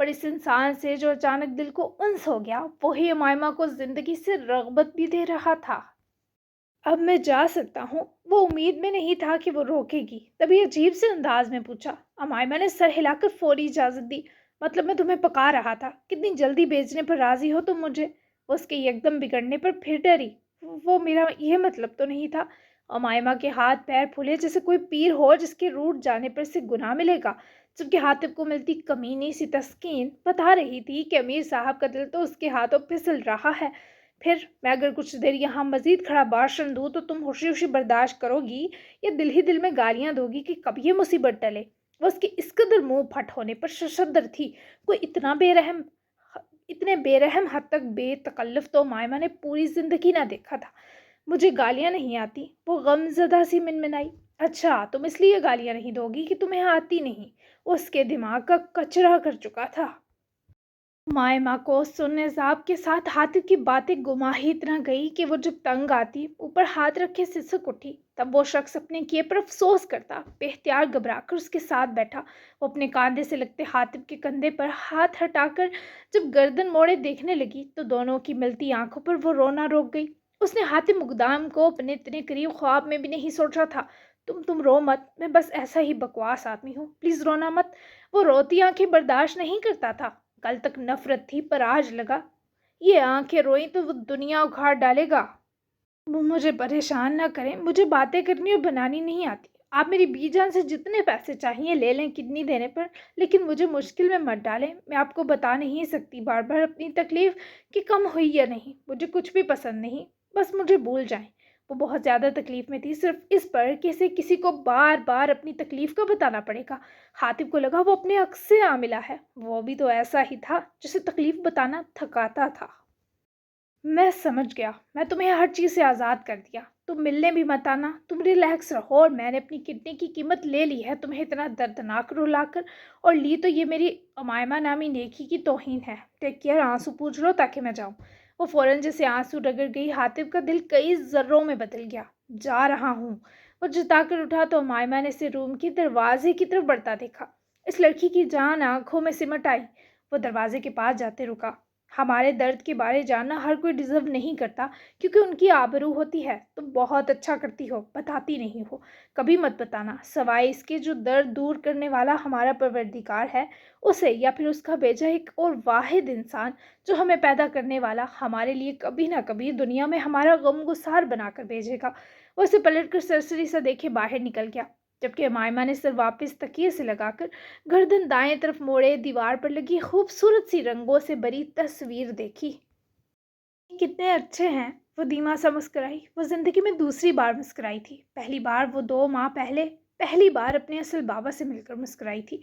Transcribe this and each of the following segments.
پر اس انسان سے جو اچانک دل کو انس ہو گیا وہی امائمہ کو زندگی سے رغبت بھی دے رہا تھا۔ اب میں جا سکتا ہوں؟ وہ امید میں نہیں تھا کہ وہ روکے گی، تبھی عجیب سے انداز میں پوچھا۔ امائمہ نے سر ہلا کر فوری اجازت دی۔ مطلب میں تمہیں پکا رہا تھا، کتنی جلدی بیچنے پر راضی ہو تم مجھے؟ اس کے یکدم بگڑنے پر پھر ڈری۔ وہ میرا یہ مطلب تو نہیں تھا۔ امائمہ کے ہاتھ پیر پھولے جیسے کوئی پیر ہو جس کے روٹ جانے پر سے گناہ ملے گا، جبکہ حاتب کو ملتی کمینی سی تسکین بتا رہی تھی کہ امیر صاحب کا دل تو اس کے ہاتھوں پھسل رہا ہے۔ پھر میں اگر کچھ دیر یہاں مزید کھڑا باشن دوں تو تم خوشی خوشی برداشت کرو گی یا دل ہی دل میں گالیاں دو گی کہ کب یہ مصیبت ٹلے؟ وہ اس کے اس قدر منہ پھٹ ہونے پر ششدر تھی۔ کوئی اتنے بے رحم حد تک بے تکلف تو مائمہ نے پوری زندگی نہ دیکھا تھا۔ مجھے گالیاں نہیں آتی، وہ غم زدہ سی منمنائی۔ اچھا تم اس لیے گالیاں نہیں دو گی کہ تمہیں آتی نہیں؟ اس کے دماغ کا کچرا کر چکا تھا۔ مائمہ کو سن عذاب کے ساتھ حاتب کی باتیں گما ہی اتنا گئی کہ وہ جب تنگ آتی اوپر ہاتھ رکھے سسک اٹھی، تب وہ شخص اپنے کیے پر افسوس کرتا بے اختیار گھبرا کر اس کے ساتھ بیٹھا۔ وہ اپنے کاندھے سے لگتے حاتب کے کندھے پر ہاتھ ہٹا کر جب گردن موڑے دیکھنے لگی تو دونوں کی ملتی آنکھوں پر وہ رونا روک گئی۔ اس نے حاتم مقدام کو اپنے اتنے قریب خواب میں بھی نہیں سوچا تھا۔ تم رو مت، میں بس ایسا ہی بکواس آدمی ہوں، پلیز رونا مت۔ وہ روتی آنکھیں برداشت نہیں کرتا تھا۔ کل تک نفرت تھی پر آج لگا یہ آنکھیں روئیں تو وہ دنیا اکھاڑ ڈالے گا۔ وہ مجھے پریشان نہ کریں، مجھے باتیں کرنی اور بنانی نہیں آتی۔ آپ میری بی جان سے جتنے پیسے چاہیے لے لیں کڈنی دینے پر، لیکن مجھے مشکل میں مت ڈالیں۔ میں آپ کو بتا نہیں سکتی بار بار اپنی تکلیف کہ کم ہوئی یا نہیں۔ مجھے کچھ بھی پسند نہیں، بس مجھے بھول جائیں۔ وہ بہت زیادہ تکلیف میں تھی صرف اس پر کہ اسے کسی کو بار بار اپنی تکلیف کا بتانا پڑے گا۔ حاتب کو لگا وہ اپنے عکس سے عاملہ ہے، وہ بھی تو ایسا ہی تھا جسے تکلیف بتانا تھکاتا تھا۔ میں سمجھ گیا، میں تمہیں ہر چیز سے آزاد کر دیا، تم ملنے بھی مت آنا، تم ریلیکس رہو، اور میں نے اپنی کڈنی کی قیمت لے لی ہے تمہیں اتنا دردناک رلا کر، اور لی تو یہ میری امائمہ نامی نیکی کی توہین ہے۔ ٹیک کیئر، آنسو پوچھ لو تاکہ میں جاؤں۔ وہ فوراً جیسے آنسو رگڑ گئی، حاتب کا دل کئی ذروں میں بدل گیا۔ جا رہا ہوں۔ وہ جتا کر اٹھا تو امائمہ نے اسے روم کے دروازے کی طرف بڑھتا دیکھا۔ اس لڑکی کی جان آنکھوں میں سمٹ آئی۔ وہ دروازے کے پاس جاتے رکا۔ ہمارے درد کے بارے جاننا ہر کوئی ڈیزرو نہیں کرتا، کیونکہ ان کی آبرو ہوتی ہے۔ تم بہت اچھا کرتی ہو، بتاتی نہیں ہو۔ کبھی مت بتانا، سوائے اس کے جو درد دور کرنے والا ہمارا پروردگار ہے اسے، یا پھر اس کا بھیجا ایک اور واحد انسان جو ہمیں پیدا کرنے والا ہمارے لیے کبھی نہ کبھی دنیا میں ہمارا غم گسار بنا کر بھیجے گا۔ وہ اسے پلٹ کر سرسری سا دیکھے باہر نکل گیا، جبکہ امائمہ نے سر واپس تکیے سے لگا کر گردن دائیں طرف موڑے دیوار پر لگی خوبصورت سی رنگوں سے بری تصویر دیکھی۔ کتنے اچھے ہیں، وہ دھیما سا مسکرائی۔ وہ زندگی میں دوسری بار مسکرائی تھی، پہلی بار وہ 2 ماہ پہلے پہلی بار اپنے اصل بابا سے مل کر مسکرائی تھی۔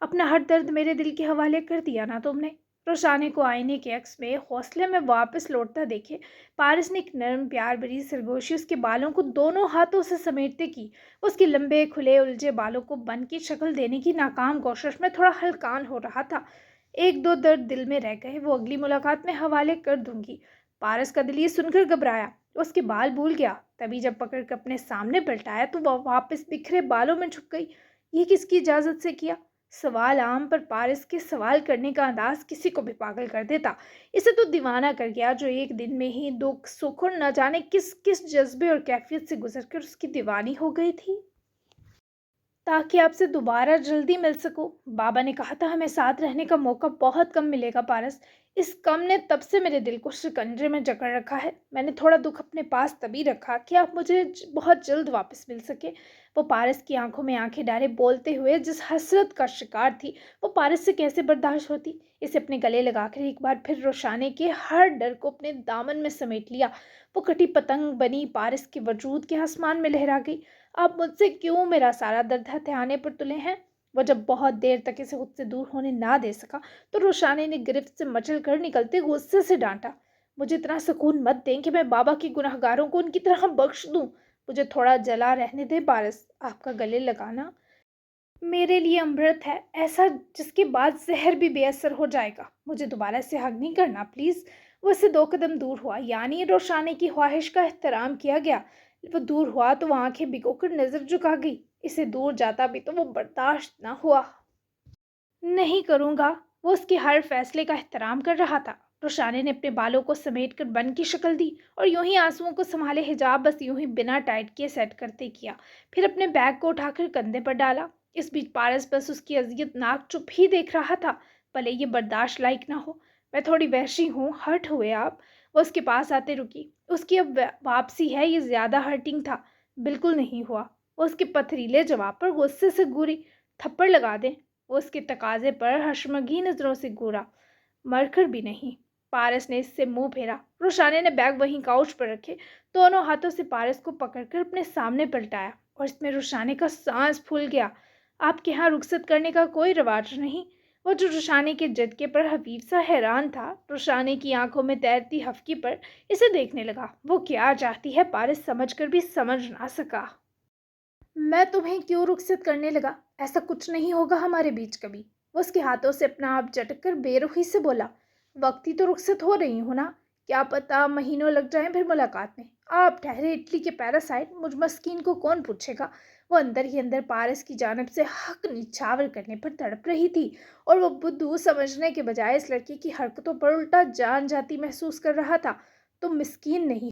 اپنا ہر درد میرے دل کے حوالے کر دیا نا تم نے؟ روشانے کو آئینے کے عکس میں حوصلے میں واپس لوٹتا دیکھے پارس نے ایک نرم پیار بھری سرگوشی اس کے بالوں کو دونوں ہاتھوں سے سمیٹتے کی۔ اس کے لمبے کھلے الجھے بالوں کو بن کی شکل دینے کی ناکام کوشش میں تھوڑا ہلکان ہو رہا تھا۔ ایک دو درد دل میں رہ گئے، وہ اگلی ملاقات میں حوالے کر دوں گی۔ پارس کا دل یہ سن کر گھبرایا، اس کے بال بھول گیا، تبھی جب پکڑ کر اپنے سامنے پلٹایا تو وہ واپس بکھرے بالوں میں چھپ گئی۔ یہ کس کی اجازت سے کیا؟ سوال عام پر پارس کے سوال کرنے کا انداز کسی کو بھی پاگل کر دیتا۔ اسے تو دیوانہ کر گیا جو ایک دن میں ہی دکھ سکھ اور نہ جانے کس کس جذبے اور کیفیت سے گزر کر اس کی دیوانی ہو گئی تھی۔ تاکہ آپ سے دوبارہ جلدی مل سکوں۔ بابا نے کہا تھا ہمیں ساتھ رہنے کا موقع بہت کم ملے گا پارس۔ اس کم نے تب سے میرے دل کو شکنجے میں جکڑ رکھا ہے۔ میں نے تھوڑا دکھ اپنے پاس تبھی رکھا کہ آپ مجھے بہت جلد واپس مل سکے۔ وہ پارس کی آنکھوں میں آنکھیں ڈالے بولتے ہوئے جس حسرت کا شکار تھی وہ پارس سے کیسے برداشت ہوتی۔ اسے اپنے گلے لگا کر ایک بار پھر روشانے کے ہر ڈر کو اپنے دامن میں سمیٹ لیا۔ وہ کٹی پتنگ بنی پارس کے وجود کے آسمان میں لہرا گئی۔ آپ مجھ سے کیوں میرا سارا درد ہتھیانے پر تلے ہیں؟ وہ جب بہت دیر تک اسے خود سے دور ہونے نہ دے سکا تو روشانے نے گرفت سے مچل کر نکلتے غصے سے ڈانٹا، مجھے اتنا سکون مت دیں کہ میں بابا کے گناہ گاروں کو ان کی طرح بخش دوں۔ مجھے تھوڑا جلا رہنے دے پارس، آپ کا گلے لگانا میرے لیے امرت ہے، ایسا جس کے بعد زہر بھی بے اثر ہو جائے گا۔ مجھے دوبارہ سے حق نہیں کرنا پلیز۔ وہ اسے 2 قدم دور ہوا، یعنی روشانے کی خواہش کا احترام کیا گیا۔ وہ دور ہوا تو وہ آنکھیں بھگو کر نظر جھکا گئی۔ اسے دور جاتا بھی تو وہ برداشت نہ ہوا۔ نہیں کروں گا، وہ اس کے ہر فیصلے کا احترام کر رہا تھا۔ روشانے نے اپنے بالوں کو سمیٹ کر بن کی شکل دی اور یوں ہی آنسوؤں کو سنبھالے حجاب بس یوں ہی بنا ٹائٹ کیے سیٹ کرتے کیا، پھر اپنے بیگ کو اٹھا کر کندھے پر ڈالا۔ اس بیچ پارس بس اس کی اذیت ناک چپ ہی دیکھ رہا تھا، بھلے یہ برداشت لائق نہ ہو۔ میں تھوڑی وحشی ہوں، ہرٹ ہوئے آپ؟ وہ اس کے پاس آتے رکی۔ اس کی اب واپسی ہے، یہ زیادہ ہرٹنگ تھا؟ بالکل نہیں ہوا۔ وہ اس کے پتھریلے جواب پر غصے سے گوری، تھپڑ لگا دیں؟ وہ اس کے تقاضے پر حشمگی نظروں سے گورا، مر کر بھی نہیں۔ پارس نے اس سے منہ پھیرا۔ روشانے نے بیگ وہیں کاؤچ پر رکھے، دونوں ہاتھوں سے پارس کو پکڑ کر اپنے سامنے پلٹایا اور اس میں روشانے کا سانس پھول گیا۔ آپ کے ہاں رخصت کرنے کا کوئی رواج نہیں؟ وہ جو روشانے کے جھٹکے پر حفیظ سا حیران تھا، روشانے کی آنکھوں میں تیرتی ہفکی پر اسے دیکھنے لگا۔ وہ کیا چاہتی ہے پارس سمجھ کر بھی سمجھ نہ سکا۔ میں تمہیں کیوں رخصت کرنے لگا؟ ایسا کچھ نہیں ہوگا ہمارے بیچ کبھی۔ وہ اس کے ہاتھوں سے اپنا آپ جھٹک کر بے رخی سے بولا۔ وقت ہی تو رخصت ہو رہی ہوں نا، کیا پتا مہینوں لگ جائیں پھر ملاقات میں۔ آپ ٹھہرے، اٹلی کے پیراسائٹ مجھ مسکین کو کون پوچھے گا؟ وہ اندر ہی اندر پارس کی جانب سے حق نچھاور کرنے پر تڑپ رہی تھی اور وہ بدھو سمجھنے کے بجائے اس لڑکی کی حرکتوں پر الٹا جان جاتی محسوس کر رہا تھا۔ تم مسکین نہیں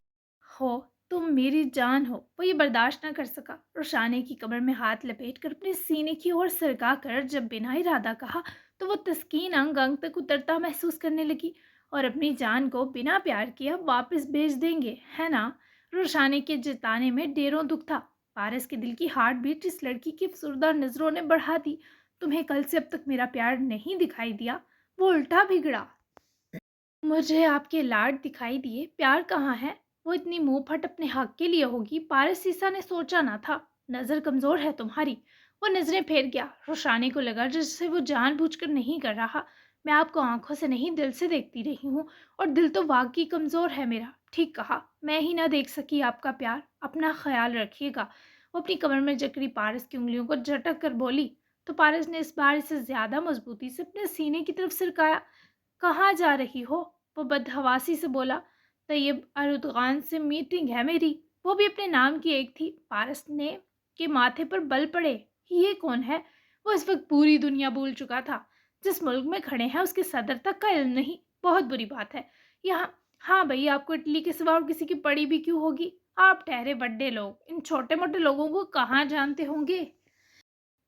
ہو، تم میری جان ہو۔ وہ یہ برداشت نہ کر سکا۔ روشانے کی کمر میں ہاتھ لپیٹ کر اپنے سینے کی اور سرکا کر جب بنا ارادہ کہا تو وہ تسکین انگ انگ تک اترتا محسوس کرنے لگی۔ اور اپنی جان کو بنا پیار کیا واپس بھیج دیں گے، ہے نا؟ روشانے کے جتانے میں ڈیروں دکھ تھا۔ پارس کے دل کی ہارٹ بیٹ اس لڑکی کی افسردہ نظروں نے بڑھا دی۔ تمہیں کل سے اب تک میرا پیار نہیں دکھائی دیا؟ وہ الٹا بگڑا۔ مجھے آپ کے لاڈ دکھائی دیے، پیار کہاں ہے؟ وہ اتنی منہ پھٹ اپنے حق کے لیے ہوگی، پارس سیسا نے سوچا نہ تھا۔ نظر کمزور ہے تمہاری۔ وہ نظریں پھیر گیا۔ روشانے کو لگا جیسے وہ جان بوجھ کر نہیں کر رہا۔ میں آپ کو آنکھوں سے نہیں دل سے دیکھتی رہی ہوں، اور دل تو واقعی کمزور ہے میرا۔ ٹھیک کہا، میں ہی نہ دیکھ سکی آپ کا پیار۔ اپنا خیال رکھیے گا۔ وہ اپنی کمر میں جکڑی پارس کی انگلیوں کو جھٹک کر بولی تو پارس نے اس بار اسے زیادہ مضبوطی سے اپنے سینے کی طرف سرکایا۔ کہاں جا رہی ہو؟ وہ بدحواسی سے بولا۔ طیب اردغان سے میٹنگ ہے میری۔ وہ بھی اپنے نام کی ایک تھی۔ پارس نے کے ماتھے پر بل پڑے۔ یہ کون ہے؟ وہ اس وقت پوری دنیا بھول چکا تھا۔ جس ملک میں کھڑے ہیں اس کے صدر تک کا علم نہیں، بہت بری بات ہے۔ یہاں ہاں بھئی، آپ کو اٹلی کے سوا اور کسی کی پڑی بھی کیوں ہوگی؟ آپ ٹھہرے بڑے لوگ ان چھوٹے موٹے لوگوں کو کہاں جانتے ہوں گے؟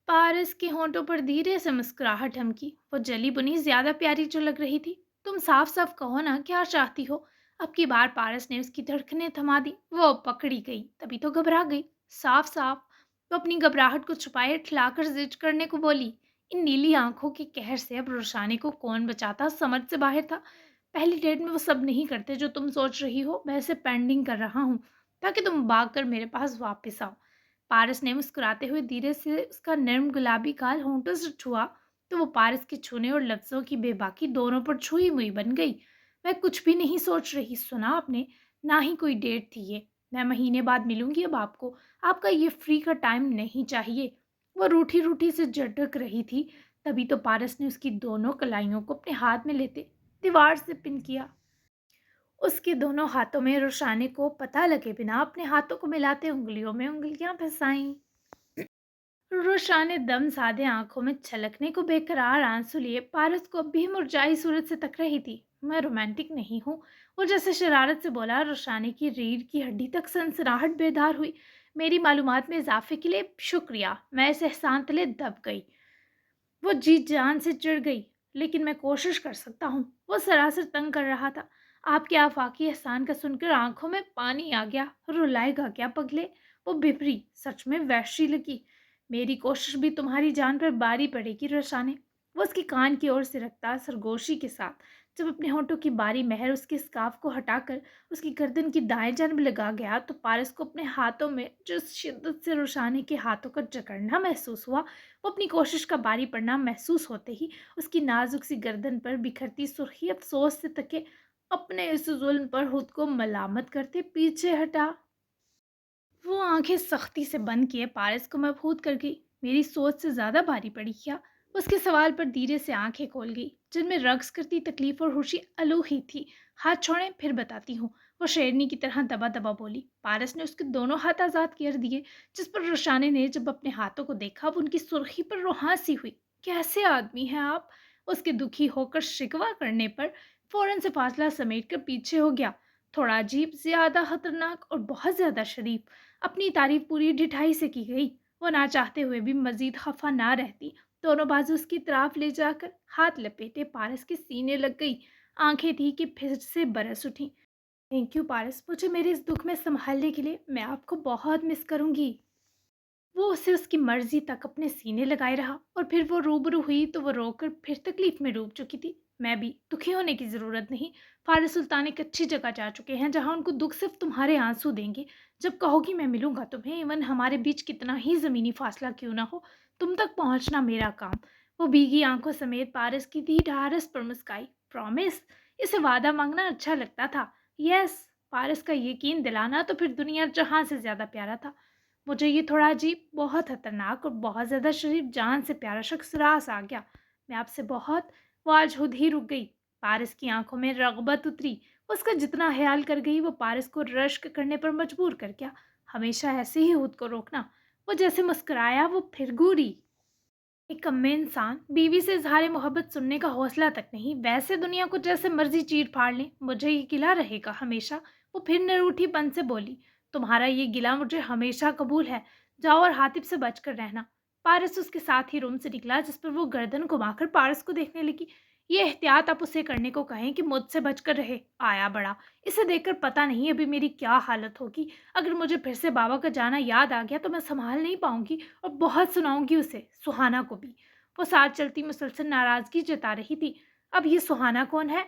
پارس کے ہونٹوں پر دھیرے سے مسکراہٹ ہمکی۔ وہ جلی بنی زیادہ پیاری جو لگ رہی تھی۔ تم صاف صاف کہو نا، کیا چاہتی ہو؟ اب کی بار پارس نے اس کی دھڑکنیں تھما دی۔ وہ پکڑی گئی، تبھی تو گھبرا گئی۔ صاف صاف وہ اپنی گھبراہٹ کو چھپائے ٹھلا کر زج کرنے کو بولی۔ ان نیلی آنکھوں کے قہر سے اب روشانے کو کون بچاتا، سمجھ سے باہر تھا۔ پہلی ڈیٹ میں وہ سب نہیں کرتے جو تم سوچ رہی ہو، میں اسے پینڈنگ کر رہا ہوں تاکہ تم بھاگ کر میرے پاس واپس آؤ۔ پارس نے مسکراتے ہوئے دھیرے سے اس کا نرم گلابی گال ہونٹوں سے چھوا تو وہ پارس کے چھونے اور لفظوں کی بے باکی دونوں پر چھوئی ہوئی بن گئی۔ میں کچھ بھی نہیں سوچ رہی، سنا آپ نے؟ نہ ہی کوئی ڈیٹ تھی یہ۔ میں مہینے بعد ملوں گی اب آپ کو۔ آپ کا یہ فری کا ٹائم نہیں چاہیے۔ وہ روٹھی روٹھی سے جھٹک رہی تھی، تبھی تو پارس نے اس کی دونوں کلائیوں کو اپنے ہاتھ میں لیتے دیوار سے پن کیا۔ اس کے دونوں ہاتھوں میں روشانے کو پتہ لگے بنا اپنے ہاتھوں کو ملاتے انگلیوں میں انگلیاں پھنسائیں۔ روشانے دم سادے آنکھوں میں چھلکنے کو بے قرار آنسو لیے پارس کو اب بھی مرجائی صورت سے تک رہی تھی۔ میں رومانٹک نہیں ہوں، وہ جیسے شرارت سے بولا۔ روشانے کی ریڑھ کی ہڈی تک سنسناہٹ بیدار ہوئی۔ میری معلومات میں اضافے کے لیے شکریہ، میں اس احسان تلے دب گئی۔ وہ جی جان سے چڑ گئی۔ لیکن میں کوشش کر سکتا ہوں۔ وہ سراسر تنگ کر رہا تھا۔ آپ کے آفاقی احسان کا سن کر آنکھوں میں پانی آ گیا۔ رلائے گا کیا پگلے؟ وہ بھپری، سچ میں وحشی لگی۔ میری کوشش بھی تمہاری جان پر باری پڑے گی روشانے۔ وہ اس کی کان کی اور سے رکھتا سرگوشی کے ساتھ جب اپنے ہونٹوں کی باری مہر اس کے اسکارف کو ہٹا کر اس کی گردن کی دائیں جانب لگا گیا تو پارس کو اپنے ہاتھوں میں جس شدت سے روشانے کے ہاتھوں کا جکڑنا محسوس ہوا، وہ اپنی کوشش کا باری پڑنا محسوس ہوتے ہی اس کی نازک سی گردن پر بکھرتی سرخی افسوس سے تکے اپنے اس ظلم پر خود کو ملامت کرتے پیچھے ہٹا۔ وہ آنکھیں سختی سے بند کیے پارس کو مبہوت کر گئی۔ میری سوچ سے زیادہ بھاری پڑی کیا؟ اس کے سوال پر دھیرے سے آنکھیں کھول گئی جن میں رقص کرتی تکلیف اور خوشی الوہی تھی۔ ہاتھ چھوڑیں، پھر بتاتی ہوں، وہ شیرنی کی طرح دبا دبا بولی۔ پارس نے اس کے دونوں ہاتھ آزاد کر دیے، جس پر روشانے نے جب اپنے ہاتھوں کو دیکھا وہ ان کی سرخی پر روحاں سی ہوئی۔ کیسے آدمی ہیں آپ؟ اس کے دکھی ہو کر شکوہ کرنے پر فوراً سے فاصلہ سمیٹ کر پیچھے ہو گیا۔ تھوڑا عجیب، زیادہ خطرناک اور بہت زیادہ شریف۔ اپنی تعریف پوری ڈٹھائی سے کی گئی۔ وہ نہ چاہتے ہوئے بھی مزید خفا نہ رہتی، دونوں بازو اس کی طرف لے جا کر ہاتھ لپیٹے پارس کے سینے لگ گئی۔ آنکھیں تھی کہ پھر سے برس اٹھی۔ تھینک یو پارس، مجھے میرے اس دکھ میں سنبھالنے کے لیے، میں آپ کو بہت مس کروں گی۔ وہ اسے اس کی مرضی تک اپنے سینے لگائے رہا، اور پھر وہ روبرو ہوئی تو وہ رو کر پھر تکلیف میں ڈوب چکی تھی۔ میں بھی، دکھی ہونے کی ضرورت نہیں۔ فارس سلطان ایک اچھی جگہ جا چکے ہیں جہاں ان کو دکھ صرف تمہارے آنسو دیں گے۔ جب کہو گی میں ملوں گا تمہیں، ایون ہمارے بیچ کتنا ہی زمینی فاصلہ کیوں نہ ہو، تم تک پہنچنا میرا کام۔ وہ بھیگی آنکھوں سمیت پارس کی دی ڈھارس پر مسکائی۔ پرومس؟ اسے وعدہ مانگنا اچھا لگتا تھا۔ یس، پارس کا یقین دلانا تو پھر دنیا جہاں سے زیادہ پیارا تھا۔ مجھے یہ تھوڑا عجیب، بہت خطرناک اور بہت زیادہ شریف، جان سے پیارا شخص راس آ گیا۔ میں آپ سے بہت… وہ آج خود ہی رک گئی۔ پارس کی آنکھوں میں رغبت اتری۔ اس کا جتنا خیال کر گئی وہ پارس کو رشک کرنے پر مجبور کر گیا۔ ہمیشہ ایسے ہی خود کو روکنا۔ وہ جیسے مسکرایا، وہ پھر گوری۔ ایک کمے انسان بیوی سے اظہار محبت سننے کا حوصلہ تک نہیں، ویسے دنیا کو جیسے مرضی چیر پھاڑ لیں، مجھے یہ گلہ رہے گا ہمیشہ۔ وہ پھر نروٹھی پن سے بولی۔ تمہارا یہ گلہ مجھے ہمیشہ قبول ہے۔ جاؤ اور حاتب سے بچ کر رہنا۔ پارس اس کے ساتھ ہی روم سے نکلا، جس پر وہ گردن گھما کر پارس کو دیکھنے لگی۔ یہ احتیاط آپ اسے کرنے کو کہیں کہ مجھ سے بچ کر رہے۔ آیا بڑا، اسے دیکھ کر پتہ نہیں ابھی میری کیا حالت ہوگی۔ اگر مجھے پھر سے بابا کا جانا یاد آ گیا تو میں سنبھال نہیں پاؤں گی، اور بہت سناؤں گی اسے، سہانا کو بھی۔ وہ ساتھ چلتی مسلسل ناراضگی جتا رہی تھی۔ اب یہ سہانا کون ہے؟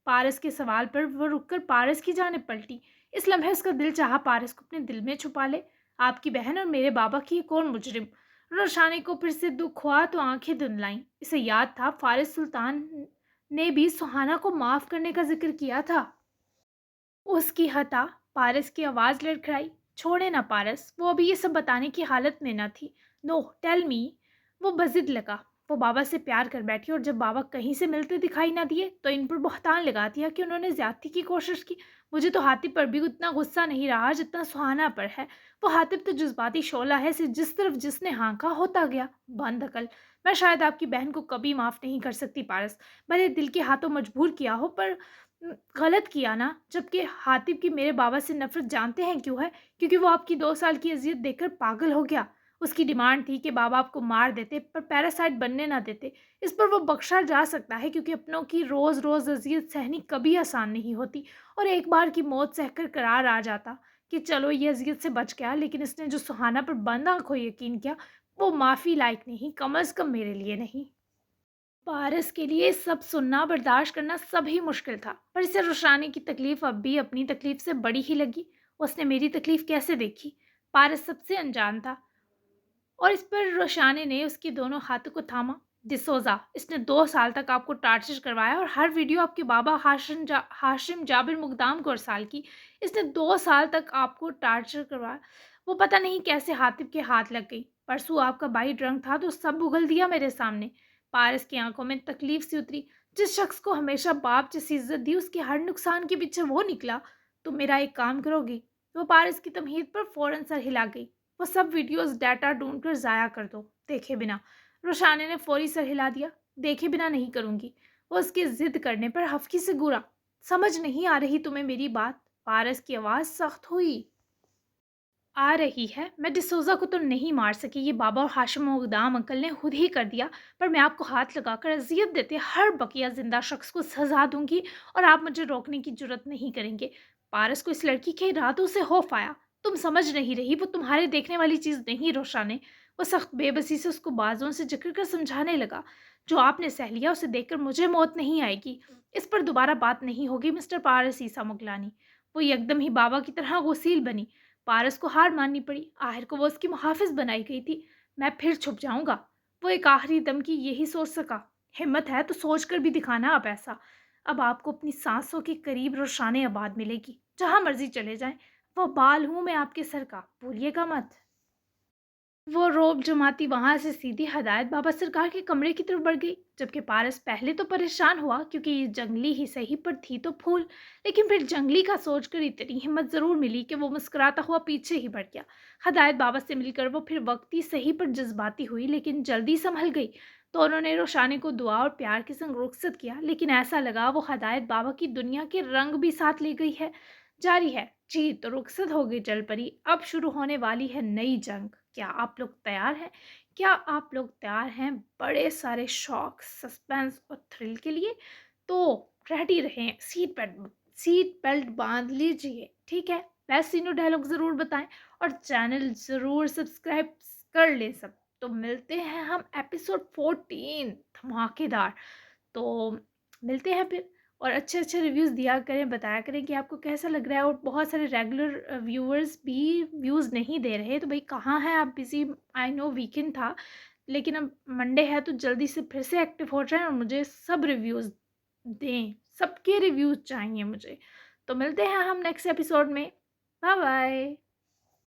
پارس کے سوال پر وہ رک کر پارس کی جانب پلٹی۔ اس لمحے اس کا دل چاہا پارس کو اپنے دل میں چھپا لے۔ آپ کی بہن اور میرے بابا کی ایک اور مجرم۔ روشانی کو پھر سے دکھ ہوا تو آنکھیں دھندلائیں۔ اسے یاد تھا فارس سلطان نے بھی سہانا کو معاف کرنے کا ذکر کیا تھا۔ اس کی ہتا۔ پارس کی آواز لڑکھڑائی۔ چھوڑے نہ پارس، وہ ابھی یہ سب بتانے کی حالت میں نہ تھی۔ No tell me. وہ بضد لگا۔ وہ بابا سے پیار کر بیٹھی، اور جب بابا کہیں سے ملتے دکھائی نہ دیے تو ان پر بہتان لگا دیا کہ انہوں نے زیادتی کی کوشش کی۔ مجھے تو حاتب پر بھی اتنا غصہ نہیں رہا جتنا سہانا پر ہے۔ وہ حاتب تو جذباتی شعلہ ہے، جس طرف جس نے ہانکا ہوتا گیا۔ بند عقل! میں شاید آپ کی بہن کو کبھی معاف نہیں کر سکتی پارس، بھلے دل کے ہاتھوں مجبور کیا ہو، پر غلط کیا نا۔ جبکہ حاتب کی میرے بابا سے نفرت جانتے ہیں کیوں ہے؟ کیونکہ وہ آپ کی 2 سال کی اذیت دیکھ کر پاگل ہو گیا۔ اس کی ڈیمانڈ تھی کہ بابا آپ کو مار دیتے، پر پیراسائٹ بننے نہ دیتے۔ اس پر وہ بخشا جا سکتا ہے، کیونکہ اپنوں کی روز روز اذیت سہنی کبھی آسان نہیں ہوتی، اور ایک بار کی موت سہ کر قرار آ جاتا کہ چلو یہ اذیت سے بچ گیا۔ لیکن اس نے جو سہانا پر بند آنکھوں یقین کیا، وہ معافی لائق نہیں، کم از کم میرے لیے نہیں۔ پارس کے لیے سب سننا، برداشت کرنا سب ہی مشکل تھا، پر اسے روشانی کی تکلیف اب بھی اپنی تکلیف سے بڑی ہی لگی۔ اس نے میری تکلیف کیسے دیکھی؟ پارس سب سے انجان تھا، اور اس پر روشانی نے اس کے دونوں ہاتھوں کو تھاما۔ ڈسوزا، اس نے 2 سال تک آپ کو ٹارچر کروایا، اور ہر ویڈیو آپ کے بابا ہاشم جابر مقدام کو ارسال کی۔ اس نے 2 سال تک آپ کو ٹارچر کروایا۔ وہ پتہ نہیں کیسے حاتب کے ہاتھ لگ گئی۔ پرسوں آپ کا بھائی ڈرنک تھا تو سب اگل دیا میرے سامنے۔ پارس کی آنکھوں میں تکلیف سی اتری۔ جس شخص کو ہمیشہ باپ جیسی عزت دی، اس کے ہر نقصان کے پیچھے وہ نکلا۔ تم میرا ایک کام کرو گی؟ وہ پارس کی تمہید پر فوراً سر ہلا گئی۔ وہ سب ویڈیوز ڈیٹا ڈھونڈ کر ضائع کر دو، دیکھے بنا۔ روشانی نے فوری سر ہلا دیا۔ دیکھے بنا نہیں کروں گی۔ وہ اس کے ضد کرنے پر ہفکی سے گورا۔ سمجھ نہیں آ رہی تمہیں میری بات؟ پارس کی آواز سخت ہوئی۔ آ رہی ہے۔ میں ڈسوزا کو تو نہیں مار سکی، یہ بابا اور ہاشم اقدام انکل نے خود ہی کر دیا، پر میں آپ کو ہاتھ لگا کر اذیت دیتے ہر بقیہ زندہ شخص کو سزا دوں گی، اور آپ مجھے روکنے کی جرت نہیں کریں گے۔ پارس کو اس لڑکی کے ارادوں سے خوف آیا۔ تم سمجھ نہیں رہی، وہ تمہارے دیکھنے والی چیز نہیں روشانے۔ وہ سخت بے بسی سے اس کو بازوؤں سے جکڑ کر سمجھانے لگا۔ جو آپ نے سہ لیا اسے دیکھ کر مجھے موت نہیں آئے گی۔ اس پر دوبارہ بات نہیں ہوگی مسٹر پارس عیسیٰ مغلانی۔ وہ یکدم ہی بابا کی طرح غسیل بنی۔ پارس کو ہار ماننی پڑی۔ آخر کو وہ اس کی محافظ بنائی گئی تھی۔ میں پھر چھپ جاؤں گا؟ وہ ایک آخری دم کی یہی سوچ سکا۔ ہمت ہے تو سوچ کر بھی دکھانا اب ایسا۔ اب آپ کو اپنی سانسوں کے قریب روشانے آباد ملے گی، جہاں مرضی چلے جائیں۔ وہ بال ہوں میں آپ کے سر کا، بھولیے گا مت۔ وہ روب جماتی وہاں سے سیدھی ہدایت بابا سرکار کے کمرے کی طرف بڑھ گئی، جبکہ پارس پہلے تو پریشان ہوا کیونکہ یہ جنگلی ہی صحیح پر تھی تو پھول، لیکن پھر جنگلی کا سوچ کر اتنی ہمت ضرور ملی کہ وہ مسکراتا ہوا پیچھے ہی بڑھ گیا۔ ہدایت بابا سے مل کر وہ پھر وقتی صحیح پر جذباتی ہوئی، لیکن جلدی سنبھل گئی۔ تو انہوں نے روشانی کو دعا اور پیار کے سنگ رخصت کیا، لیکن ایسا لگا وہ ہدایت بابا کی دنیا کے رنگ بھی ساتھ لے گئی ہے۔ جاری ہے جی، تو رخصت ہو گئی جل پری، اب شروع ہونے والی ہے نئی جنگ۔ کیا آپ لوگ تیار ہیں؟ کیا آپ لوگ تیار ہیں بڑے سارے شوق، سسپینس اور تھرل کے لیے؟ تو ریڈی رہیں، سیٹ بیلٹ باندھ لیجئے، ٹھیک ہے؟ بیسٹ سینو ڈائلاگ ضرور بتائیں اور چینل ضرور سبسکرائب کر لیں سب۔ تو ملتے ہیں ہم ایپیسوڈ 14 دھماکے دار۔ تو ملتے ہیں پھر، اور اچھے اچھے ریویوز دیا کریں، بتایا کریں کہ آپ کو کیسا لگ رہا ہے، اور بہت سارے ریگولر ویورز بھی ویوز نہیں دے رہے، تو بھائی کہاں ہیں آپ؟ بزی، آئی نو ویکینڈ تھا، لیکن اب منڈے ہے تو جلدی سے پھر سے ایکٹیو ہو جائیں اور مجھے سب ریویوز دیں، سب کے ریویوز چاہیے مجھے۔ تو ملتے ہیں ہم نیکسٹ ایپیسوڈ میں، بائے بائے۔